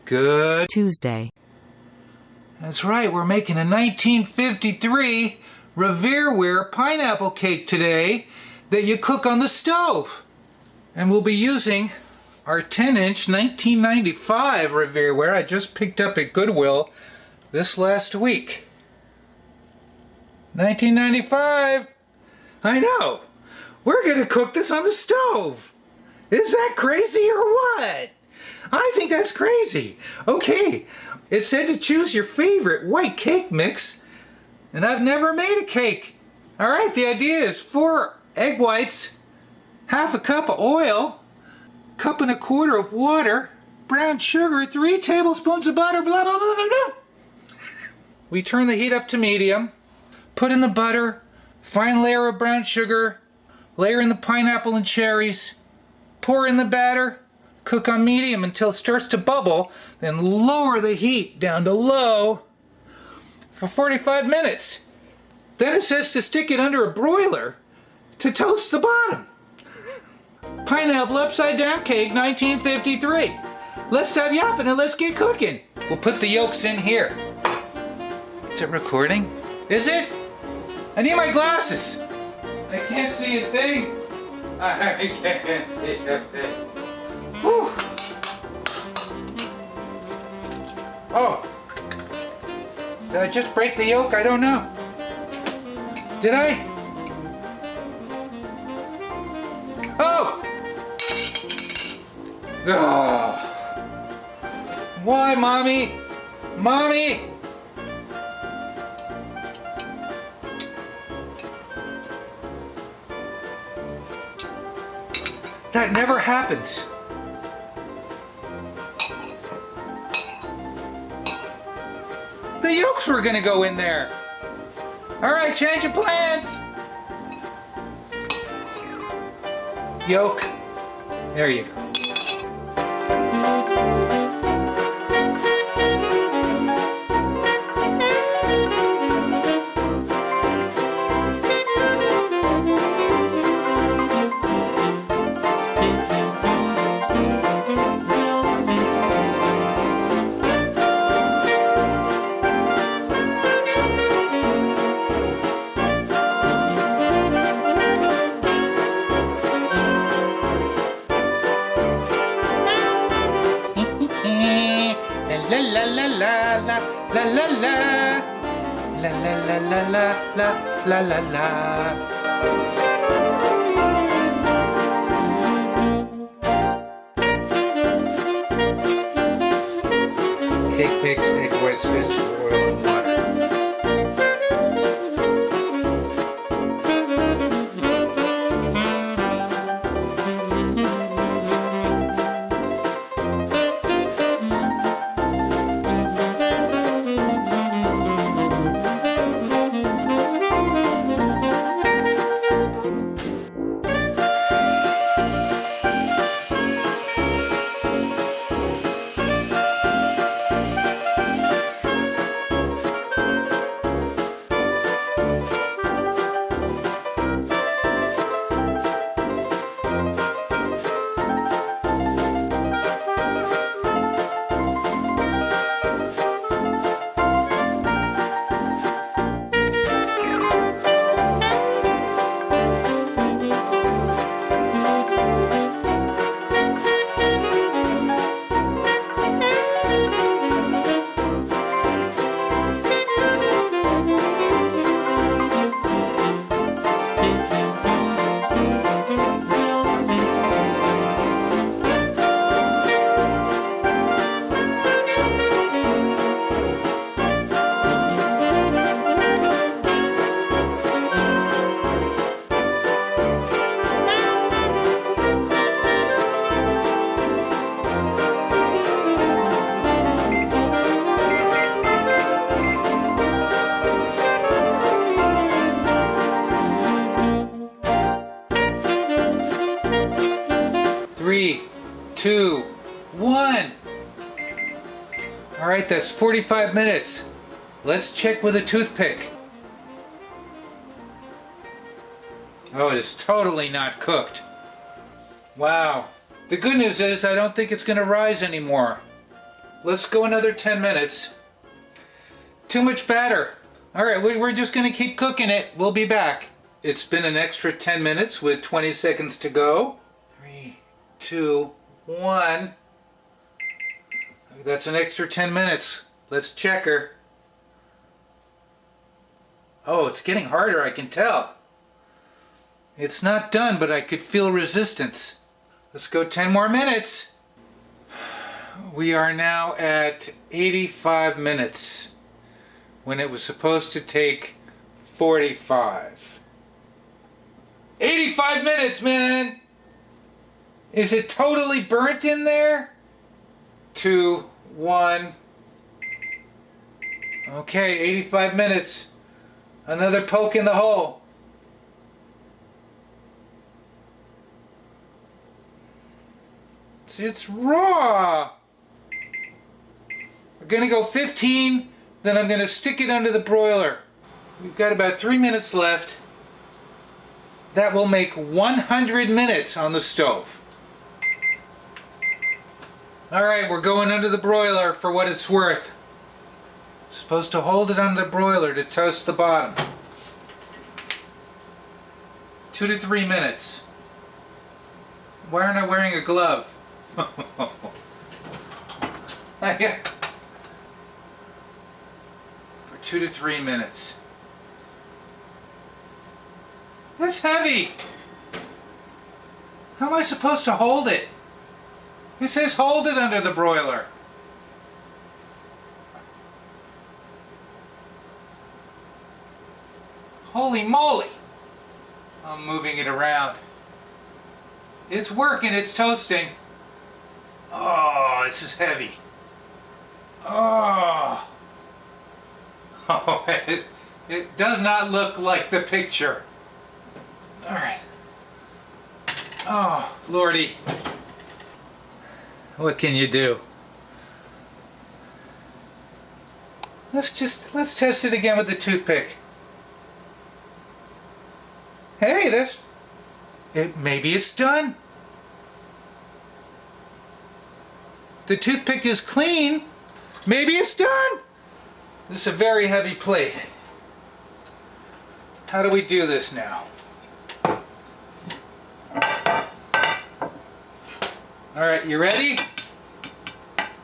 Good Tuesday. That's right, we're making a 1953 Revere Ware pineapple cake today that you cook on the stove. And we'll be using our 10-inch 1995 Revere Ware I just picked up at Goodwill this last week. 1995! I know! We're gonna cook this on the stove! Is that crazy or what? I think that's crazy. Okay, it said to choose your favorite white cake mix, and I've never made a cake. All right, the idea is 4 egg whites, half a cup of oil, cup and a quarter of water, brown sugar, 3 tablespoons of butter, blah, blah, blah, blah, blah. We turn the heat up to medium, put in the butter, fine layer of brown sugar, layer in the pineapple and cherries, pour in the batter, cook on medium until it starts to bubble, then lower the heat down to low for 45 minutes. Then it says to stick it under a broiler to toast the bottom. Pineapple upside down cake 1953. Let's stop yapping and let's get cooking. We'll put the yolks in here. Is it recording? Is it? I need my glasses. I can't see a thing. I can't see a thing. Whew. Oh. Did I just break the yolk? I don't know. Did I? Oh! Oh. Why, Mommy? Mommy! That never happens. The yolks were gonna go in there. All right, change of plans. Yolk. There you go. La la la la la la la la la la la la la la la. Cake mix, egg whites, vegetable oil, and water. Three, 2, 1. All right, that's 45 minutes. Let's check with a toothpick. Oh, it is totally not cooked. Wow. The good news is I don't think it's going to rise anymore. Let's go another 10 minutes. Too much batter. All right, we're just gonna keep cooking it. We'll be back. It's been an extra 10 minutes with 20 seconds to go. 3, 2, 1. That's an extra 10 minutes. Let's check her. Oh, it's getting harder, I can tell. It's not done, but I could feel resistance. Let's go 10 more minutes. We are now at 85 minutes when it was supposed to take 45. 85 minutes, man! Is it totally burnt in there? 2, 1. Okay, 85 minutes. Another poke in the hole. It's raw. We're gonna go 15, then I'm gonna stick it under the broiler. We've got about 3 minutes left. That will make 100 minutes on the stove. All right, we're going under the broiler for what it's worth. Supposed to hold it under the broiler to toast the bottom. 2 to 3 minutes. Why aren't I wearing a glove? For 2 to 3 minutes. That's heavy. How am I supposed to hold it? It says hold it under the broiler. Holy moly! I'm moving it around. It's working, it's toasting. Oh, this is heavy. Oh, oh it does not look like the picture. All right. Oh, Lordy. What can you do? Let's test it again with the toothpick. Hey, maybe it's done. The toothpick is clean. Maybe it's done. This is a very heavy plate. How do we do this now? All right, you ready?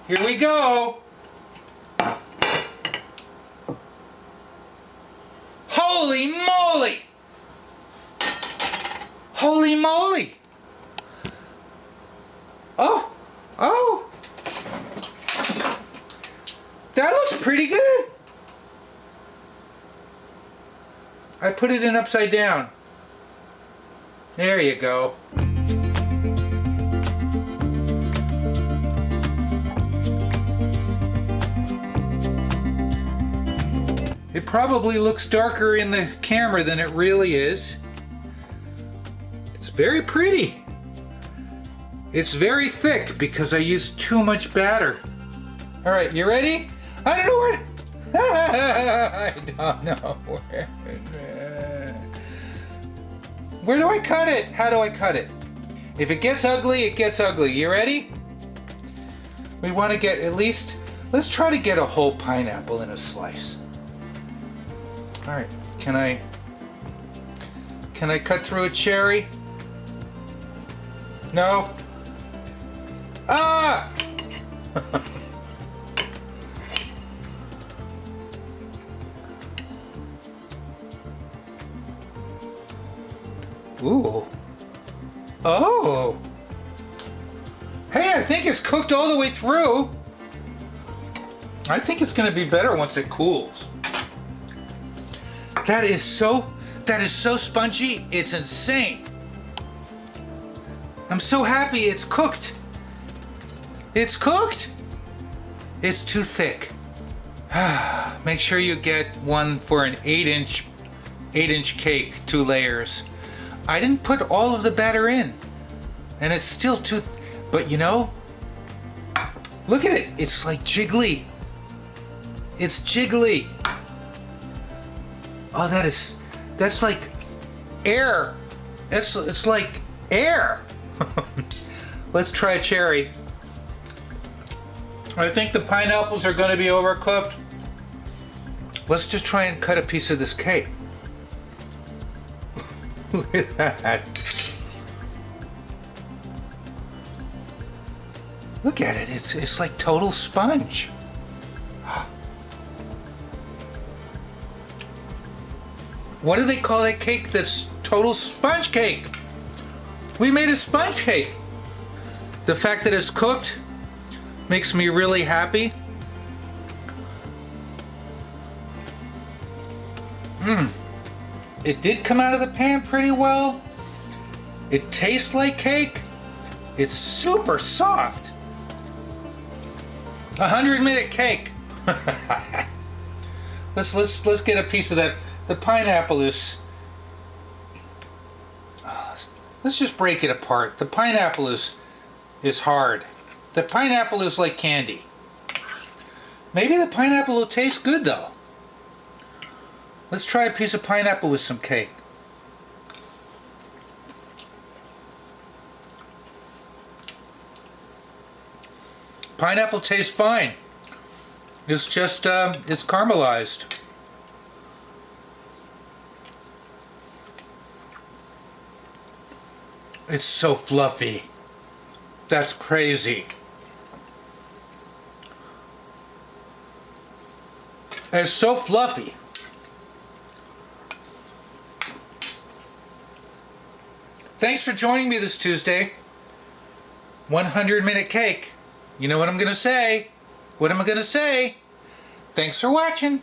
Here we go. Holy moly! Holy moly! Oh, oh! That looks pretty good. I put it in upside down. There you go. It probably looks darker in the camera than it really is. It's very pretty. It's very thick because I used too much batter. All right, you ready? I don't know where. I don't know where. Where do I cut it? How do I cut it? If it gets ugly, it gets ugly. You ready? We want to get at least. Let's try to get a whole pineapple in a slice. All right. Can I cut through a cherry? No. Ah! Ooh. Oh. Hey, I think it's cooked all the way through. I think it's going to be better once it cools. That is so spongy. It's insane. I'm so happy it's cooked. It's cooked. It's too thick. Make sure you get one for an 8-inch cake, 2 layers. I didn't put all of the batter in, and it's still too. But you know, look at it. It's like jiggly. It's jiggly. Oh, that's like air. It's like air. Let's try a cherry. I think the pineapples are going to be overcooked. Let's just try and cut a piece of this cake. Look at that. Look at it. It's like total sponge. What do they call that cake that's total sponge cake? We made a sponge cake. The fact that it's cooked makes me really happy. It did come out of the pan pretty well. It tastes like cake. It's super soft. 100-minute cake. Let's get a piece of that. The pineapple is. Let's just break it apart. The pineapple is hard. The pineapple is like candy. Maybe the pineapple will taste good though. Let's try a piece of pineapple with some cake. Pineapple tastes fine. It's just, it's caramelized. It's so fluffy. That's crazy. It's so fluffy. Thanks for joining me this Tuesday. 100-minute cake. You know what I'm gonna say? What am I gonna say? Thanks for watching.